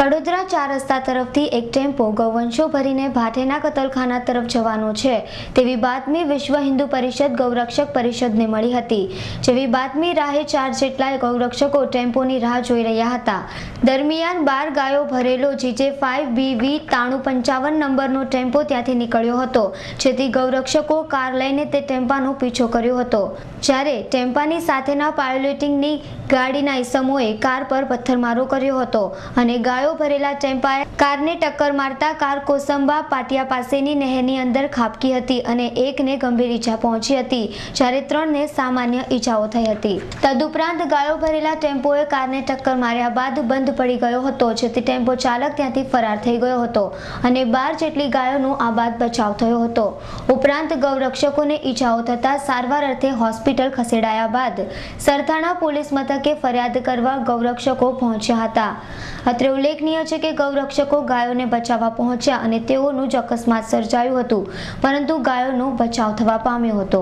કડોદરા 4 રસ્તા તરફથી એક ટેમ્પો ગૌવંશો ભરીને ભાટેના કતલખાના તરફ જવાનો છે તેવી બાતમી વિશ્વ હિન્દુ પરિષદ ગૌરક્ષક પરિષદને મળી હતી। જેવી બાતમી રાહે 4 જેટલા ગૌરક્ષકો ટેમ્પોની રાહ જોઈ રહ્યા હતા। દરમિયાન 12 ગાયો ભરેલો GJ5BV 9355 નંબરનો ટેમ્પો ત્યાંથી નીકળ્યો હતો, જેથી ગૌરક્ષકો કાર લઈને તે ટેમ્પાનો પીછો કર્યો હતો। જ્યારે ટેમ્પાની સાથેના પાયોલેટિંગની ગાડીના ઈસમોએ કાર પર પથ્થરમારો કર્યો હતો અને ગાયો ભરેલા ટેમ્પાએ કારને ટક્કર મારતા કાર કોસંબા પાટિયા પાસેની નહેરની અંદર ખાબકી હતી અને એકને ગંભીર ઈજા પહોંચી હતી, જ્યારે 3ને સામાન્ય ઈજાઓ થઈ હતી। તદુપરાંત ગાયો ભરેલા ટેમ્પોએ કારને ટક્કર માર્યા બાદ બંધ પડી ગયો હતો, જેથી ટેમ્પો ચાલક ત્યાંથી ફરાર થઈ ગયો હતો અને 12 જેટલી ગાયોનો આ બાદ બચાવ થયો હતો। ઉપરાંત ગૌરક્ષકોને ઈજાઓ થતા સારવાર અર્થે હોસ્પિટલ ખસેડાયા બાદ સરથાણા પોલીસ મથકે ફરિયાદ કરવા ગૌરક્ષકો પહોંચ્યા હતા। અત્રે ઉલ્લેખનીય છે કે ગૌરક્ષકો ગાયોને બચાવવા પહોંચ્યા અને તેઓનું જ અકસ્માત સર્જાયું હતું, પરંતુ ગાયોનો બચાવ થવા પામ્યો હતો।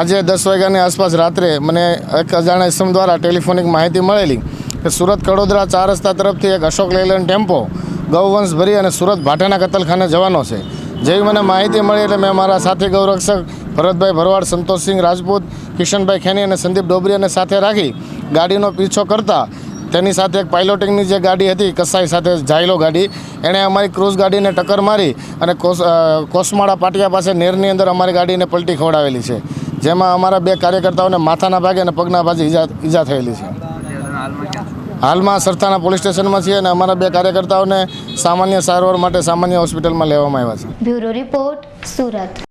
આજે 10 વાગ્યાની આસપાસ રાત્રે મને એક અજાણ્યા ઇસમ દ્વારા ટેલિફોનિક માહિતી મળેલી કે સુરત કડોદરા 4 રસ્તા તરફથી એક અશોક લેલેન્ડ ટેમ્પો ગૌવંશ ભરી અને સુરત ભાટેના કતલખાને જવાનો છે। જેવી મને માહિતી મળી એટલે મેં મારા સાથી ગૌરક્ષક ભરતભાઈ ભરવાડ, સંતોષસિંહ રાજપૂત, કિશનભાઈ ખેની અને સંદીપ ડોબરિયાને સાથે રાખી ગાડીનો પીછો કરતા તેની સાથે એક પાયલોટિંગની જે ગાડી હતી કસાઈ સાથે જાયલો ગાડી, એણે અમારી ક્રૂઝ ગાડીને ટક્કર મારી અને કોસમાળા પાટિયા પાસે નેરની અંદર અમારી ગાડીને પલટી ખવડાવેલી છે, જેમાં અમારા 2 કાર્યકર્તાઓને માથાના ભાગે અને પગના ભાગે ઈજા થયેલી છે। હાલમાં સરથાણા પોલીસ સ્ટેશનમાં છીએ અને અમારા 2 કાર્યકર્તાઓને સામાન્ય સારવાર માટે સામાન્ય હોસ્પિટલમાં લેવામાં આવ્યા છે। Bureau report, Surat.